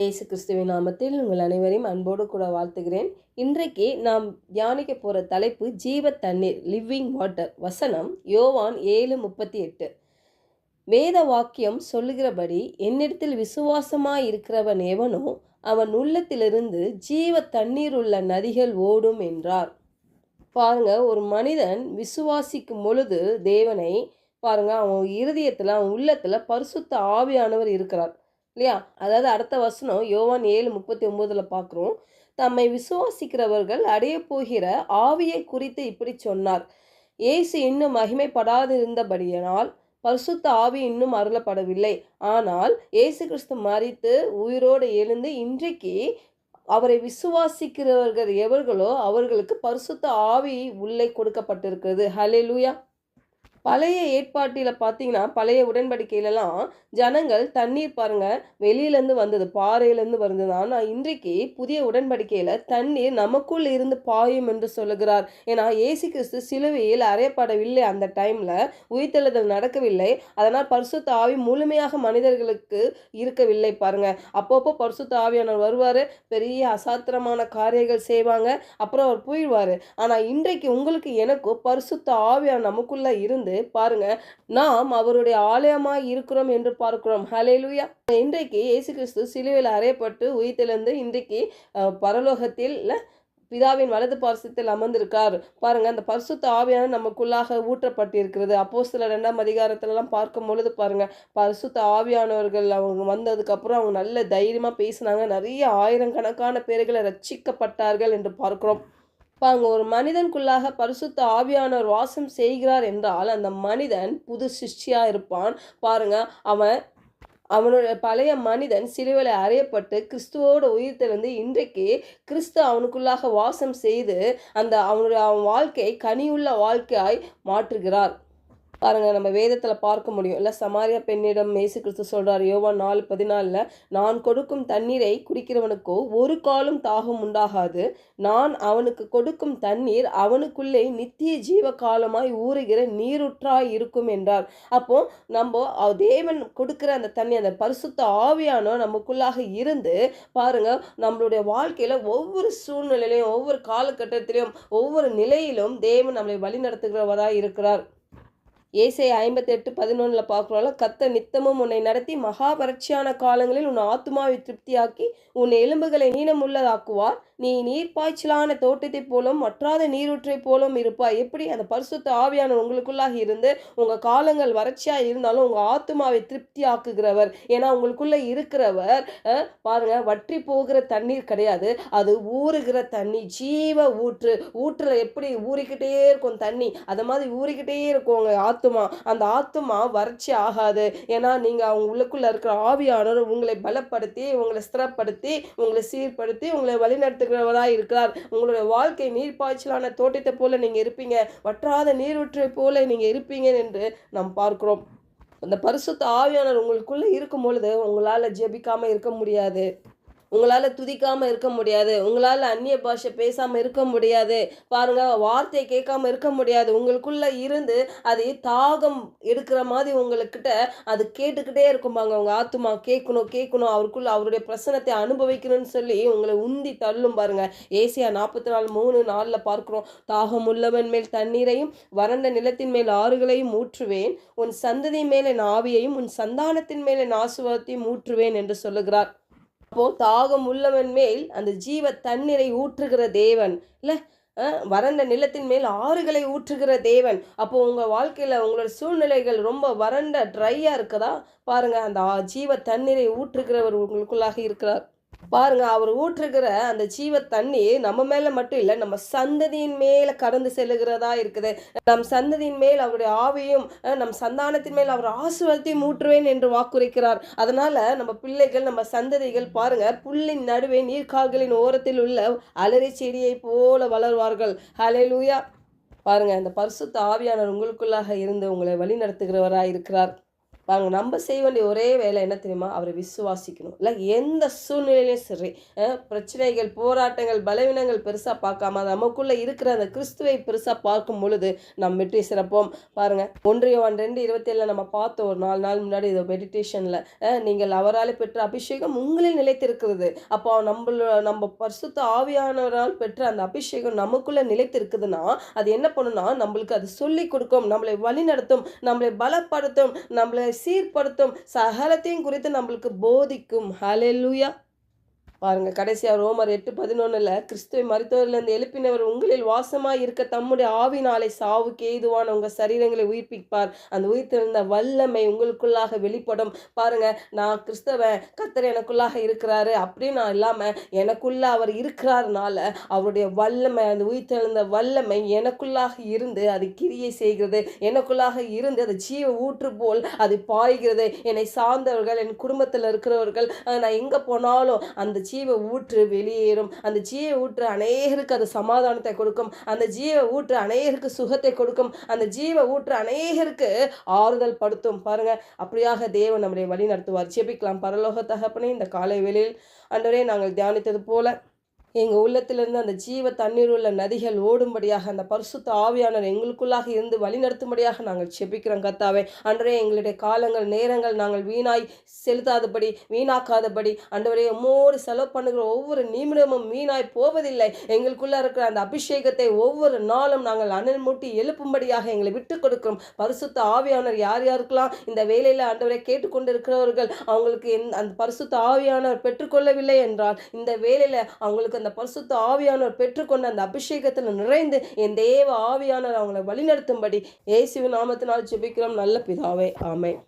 இயேசு கிறிஸ்துவின் நாமத்தில் உங்கள் அனைவரையும் அன்போடு கூட வாழ்த்துகிறேன். இன்றைக்கு நாம் தியானிக்க போகிற தலைப்பு ஜீவ தண்ணீர், லிவிங் வாட்டர். வசனம் யோவான் 7:38. வேத வாக்கியம் சொல்லுகிறபடி, என்னிடத்தில் விசுவாசமாய் இருக்கிறவன் எவனோ அவன் உள்ளத்திலிருந்து ஜீவ தண்ணீர் உள்ள நதிகள் ஓடும் என்றார். பாருங்க, ஒரு மனிதன் விசுவாசிக்கும் பொழுது தேவனை பாருங்க, அவன் இருதயத்தில், அவன் உள்ளத்தில் பரிசுத்த ஆவியானவர் இருக்கிறார் இல்லையா? அதாவது அடுத்த வசனம் யோவான் 7:39 பார்க்குறோம். தம்மை விசுவாசிக்கிறவர்கள் அடைய போகிற ஆவியை குறித்து இப்படி சொன்னார். இயேசு இன்னும் மகிமைப்படாதிருந்தபடியினால் பரிசுத்த ஆவி இன்னும் அருளப்படவில்லை. ஆனால் இயேசு கிறிஸ்து மரித்து உயிரோடு எழுந்து இன்றைக்கு அவரை விசுவாசிக்கிறவர்கள் எவர்களோ அவர்களுக்கு பரிசுத்த ஆவி உள்ளே கொடுக்கப்பட்டிருக்கிறது. ஹல்லேலூயா. பழைய ஏற்பாட்டில் பார்த்தீங்கன்னா, பழைய உடன்படிக்கையிலலாம் ஜனங்கள் தண்ணீர் பாருங்க வெளியிலேருந்து வந்தது, பாறையிலேருந்து வந்தது. ஆனால் இன்றைக்கு புதிய உடன்படிக்கையில் தண்ணீர் நமக்குள் இருந்து பாயும் என்று சொல்லுகிறார். ஏன்னா இயேசு கிறிஸ்து சிலுவையில் அறையப்படவில்லை, அந்த டைமில் உயிர்த்தெழுதல் நடக்கவில்லை. அதனால் பரிசுத்த ஆவி முழுமையாக மனிதர்களுக்கு இருக்கவில்லை. பாருங்க, அப்பப்போ பரிசுத்த ஆவியானவர் வருவார், பெரிய அசாத்திரமான காரியங்கள் செய்வாங்க, அப்புறம் அவர் போயிடுவார். ஆனால் இன்றைக்கு உங்களுக்கு எனக்கும் பரிசுத்த ஆவியான நமக்குள்ள இருந்து பாருங்க, நாம் அவருடைய ஆலயமாய் இருக்கிறோம் என்று பார்க்கிறோம். ஹல்லேலூயா. இன்றைக்கு இயேசு கிறிஸ்து சிலுவையில் அறையப்பட்டு உயிர்த்தெழுந்து இன்றைக்கு பரலோகத்தில் பிதாவின் வலது பார்சத்தில் அமர்ந்திருக்கார். பாருங்க, அந்த பரிசுத்த ஆவியான நமக்குள்ளாக ஊற்றப்பட்டிருக்கிறது. அப்போஸ்தலர் 2ஆம் அதிகாரத்திலலாம் பார்க்கும் பொழுது பாருங்க, பரிசுத்த ஆவியானவர்கள் அவங்க வந்ததுக்கு அப்புறம் அவங்க நல்ல தைரியமா பேசினாங்க, நிறைய ஆயிரக்கணக்கான பேர்களை ரட்சிக்கப்பட்டார்கள் என்று பார்க்கிறோம். பாருங்க, ஒரு மனிதனுக்குள்ளாக பரிசுத்த ஆவியானவர் வாசம் செய்கிறார் என்றால் அந்த மனிதன் புது சிருஷ்டியா இருப்பான். பாருங்க, அவனுடைய பழைய மனிதன் சிலுவையில் அறையப்பட்டு கிறிஸ்துவோடு உயிர்த்தெழுந்து இன்றைக்கு கிறிஸ்து அவனுக்குள்ளாக வாசம் செய்து அவன் வாழ்க்கை கனியுள்ள வாழ்க்கையாய் மாற்றுகிறார். பாருங்க, நம்ம வேதத்தில் பார்க்க முடியும் இல்லை? சமாரியா பெண்ணிடம் இயேசு கிறிஸ்து சொல்கிறார், யோவான் 4:14, நான் கொடுக்கும் தண்ணீரை குடிக்கிறவனுக்கோ ஒரு காலும் தாகம் உண்டாகாது. நான் அவனுக்கு கொடுக்கும் தண்ணீர் அவனுக்குள்ளே நித்திய ஜீவ காலமாய் ஊறுகிற நீருற்றாய் இருக்கும் என்றார். அப்போ நம்ம தேவன் கொடுக்கிற அந்த தண்ணி, அந்த பரிசுத்த ஆவியானோ நமக்குள்ளாக இருந்து பாருங்க, நம்மளுடைய வாழ்க்கையில் ஒவ்வொரு சூழ்நிலையிலையும், ஒவ்வொரு காலகட்டத்திலையும், ஒவ்வொரு நிலையிலும் தேவன் நம்மளை வழி நடத்துகிறவராய் இருக்கிறார். ஏசாயா 58:11 பார்க்குறோம்ல, கர்த்தர் நித்தமும் உன்னை நடத்தி மகா வறட்சியான காலங்களில் உன் ஆத்துமாவை திருப்தியாக்கி உன் எலும்புகளை நீளமுள்ளதாக்குவார். நீ நீர்ப்பாய்ச்சலான தோட்டத்தை போலும் வற்றாத நீரூற்றை போலும் இருப்பாய். எப்படி? அந்த பரிசுத்த ஆவியான உங்களுக்குள்ளாக இருந்து உங்கள் காலங்கள் வறட்சியாக இருந்தாலும் உங்கள் ஆத்துமாவை திருப்தி ஆக்குகிறவர். ஏன்னா உங்களுக்குள்ளே இருக்கிறவர் பாருங்க, வற்றி போகிற தண்ணீர் கிடையாது, அது ஊறுகிற தண்ணி, ஜீவ ஊற்று. ஊற்றுல எப்படி ஊறிக்கிட்டே இருக்கும் தண்ணி, அதை மாதிரி ஊறிக்கிட்டே இருக்கும் உங்கள் ஆத்துமா. அந்த ஆத்துமா வறட்சி ஆகாது. ஏன்னா நீங்கள் அவங்க உள்ளுக்குள்ள இருக்கிற ஆவியானவர் உங்களை பலப்படுத்தி, உங்களை ஸ்திரப்படுத்தி, உங்களை சீர்படுத்தி, உங்களை வழிநடத்துகிறவராக இருக்கிறார். உங்களுடைய வாழ்க்கை நீர்ப்பாய்ச்சலான தோட்டத்தை போல நீங்கள் இருப்பீங்க, வற்றாத நீரூற்றை போல நீங்கள் இருப்பீங்க என்று நாம் பார்க்கிறோம். அந்த பரிசுத்த ஆவியானவர் உங்களுக்குள்ள இருக்கும் பொழுது உங்களால் ஜெபிக்காமல் இருக்க முடியாது, உங்களால் துதிக்காமல் இருக்க முடியாது, உங்களால் அந்நிய பாஷை பேசாமல் இருக்க முடியாது. பாருங்கள், வார்த்தையை கேட்காம இருக்க முடியாது. உங்களுக்குள்ளே இருந்து அது தாகம் எடுக்கிற மாதிரி உங்களுக்கிட்ட அது கேட்டுக்கிட்டே இருக்கும்பாங்க. உங்கள் ஆத்துமா கேட்கணும், அவருடைய பிரசனத்தை அனுபவிக்கணும்னு சொல்லி உங்களை உந்தி தள்ளும். பாருங்கள், ஏசாயா 44:3-4 பார்க்குறோம். தாகம் உள்ளவன் மேல் தண்ணீரையும் வறண்ட நிலத்தின் மேல் ஆறுகளையும் ஊற்றுவேன். உன் சந்ததி மேலே ஆவியையும் உன் சந்தானத்தின் மேலே ஆசீர்வாதத்தையும் ஊற்றுவேன் என்று சொல்லுகிறார். அப்போ தாகம் உள்ளவன் மேல் அந்த ஜீவ தண்ணீரை ஊற்றுகிற தேவன் இல்லை, வறண்ட நிலத்தின் மேல் ஆறுகளை ஊற்றுகிற தேவன். அப்போ உங்கள் வாழ்க்கையில் உங்களோட சூழ்நிலைகள் ரொம்ப வறண்ட ட்ரையாக இருக்குதா? பாருங்க, அந்த ஜீவ தண்ணீரை ஊற்றுகிறவர் உங்களுக்குள்ளாக இருக்கிறார். பாருங்க, அவர் ஊற்றுகிற அந்த ஜீவ தண்ணி நம்ம மேல மட்டும் இல்லை, நம்ம சந்ததியின் மேல கடந்து செல்லுகிறதா இருக்குது. நம் சந்ததியின் மேல் அவருடைய ஆவியும் நம் சந்தானத்தின் மேல் அவர் ஆசீர்வாதத்தையும் ஊற்றுவேன் என்று வாக்குரைக்கிறார். அதனால நம்ம பிள்ளைகள், நம்ம சந்ததிகள் பாருங்க, புல்லின் நடுவே நீர்க்கால்களின் ஓரத்தில் உள்ள அலரி செடியை போல வளர்வார்கள். ஹல்லேலூயா. பாருங்க, இந்த பரிசுத்த ஆவியானவர் உங்களுக்குள்ளாக இருந்து உங்களை வழி நடத்துகிறவராக இருக்கிறார். பாருங்க, நம்ம செய்ய வேண்டிய ஒரே வேலை என்ன தெரியுமா? அவரை விசுவாசிக்கணும். இல்ல எந்த சூழ்நிலையிலும் சரி, பிரச்சனைகள், போராட்டங்கள், பலவீனங்கள் பெருசா பார்க்காம, நமக்குள்ள இருக்கிற அந்த கிறிஸ்துவை பெருசா பார்க்கும் பொழுது, நாம் வெற்றி சிறப்போம். பாருங்க, 1 யோவான் 2:27 நம்ம பார்த்தோம் ஒரு 4 நாள் முன்னாடி இத மெடிடேஷன்ல. நீங்கள் அவராலே பெற்ற அபிஷேகம் உங்களில் நிலைத்திருக்கிறது. அப்போ நம்ம பரிசுத்த ஆவியானவரால் பெற்ற அந்த அபிஷேகம் நமக்குள்ள நிலைத்திருக்குதுன்னா, அது என்ன பண்ணும்னா, நம்மளுக்கு அது சொல்லிக் கொடுக்கும், நம்மளை வழிநடத்தும், நம்மளை பலப்படுத்தும், நம்மளை சீர்படுத்தும், சகலத்தையும் குறித்து நம்மளுக்கு போதிக்கும். ஹல்லேலூயா! பாருங்க, கடைசியா ரோமர் 8:11 கிறிஸ்துவை மரித்தோரிலிருந்து எழுப்பினவர் உங்களில் வாசமாய் இருக்க தம்முடைய ஆவினாலே சாவுக்கு ஏதுவான உங்க சரீரங்களை உயிர்ப்பிப்பார். அந்த உயிர்த்தெழுந்த வல்லமை உங்களுக்குள்ளாக வெளிப்படும். பாருங்க, நான் கிறிஸ்தவன், கர்த்தர் எனக்குள்ளாக இருக்கிறாரு அப்படின்னு நான் இல்லாம, எனக்குள்ள அவர் இருக்கிறாருனால அவருடைய வல்லமை, அந்த உயிர்த்தெழுந்த வல்லமை எனக்குள்ளாக இருந்து அது கிரியை செய்கிறது. எனக்குள்ளாக இருந்து அது ஜீவ ஊற்று போல் அது பாய்கிறது. என்னை சார்ந்தவர்கள், என் குடும்பத்தில் இருக்கிறவர்கள், நான் எங்க போனாலும் அந்த ஜீவ ஊற்று வெளியேறும். அந்த ஜீவ ஊற்று அநேகருக்கு அது சமாதானத்தை கொடுக்கும். அந்த ஜீவ ஊற்று அநேகருக்கு சுகத்தை கொடுக்கும். அந்த ஜீவ ஊற்று அநேகருக்கு ஆறுதல் படுத்தும். பாருங்க, அப்படியாக தேவன் நம்மை வழி நடத்துவார். ஜெபிக்கலாம். பரலோக தகப்பனே, இந்த காலை வேளையில் ஆண்டவரே, நாங்கள் தியானித்தது போல எங்கள் உள்ளத்திலிருந்து அந்த ஜீவ தண்ணீர் உள்ள நதிகள் ஓடும்படியாக அந்த பரிசுத்த ஆவியானவர் எங்களுக்குள்ளாக இருந்து வழிநடத்தும்படியாக நாங்கள் செபிக்கிறோம் கர்த்தாவே. அன்றே எங்களுடைய காலங்கள், நேரங்கள் நாங்கள் வீணாய் செலுத்தாதபடி, வீணாக்காதபடி, ஆண்டவரே, உம்மோடு செலவு பண்ணுகிற ஒவ்வொரு நிமிடமும் வீணாய் போவதில்லை. எங்களுக்குள்ள இருக்கிற அந்த அபிஷேகத்தை ஒவ்வொரு நாளும் நாங்கள் அனல் மூட்டி எழுப்பும்படியாக எங்களை விட்டு கொடுக்கிறோம். பரிசுத்த ஆவியானவர் யார் யாருக்கெல்லாம் இந்த வேலையில் ஆண்டவரை கேட்டுக்கொண்டு இருக்கிறவர்கள் அவங்களுக்கு அந்த பரிசுத்த ஆவியானவர் பெற்றுக்கொள்ளவில்லை என்றால், இந்த வேலையில் அவங்களுக்கு அந்த பரிசுத்த ஆவியானவர் பெற்றுக்கொண்ட அந்த அபிஷேகத்தில் நிறைந்து என் தேவ ஆவியானவர் அவங்களை வழிநடத்தும்படி இயேசுவின் நாமத்தினால் ஜெபிக்கிறோம் நல்ல பிதாவே. ஆமென்.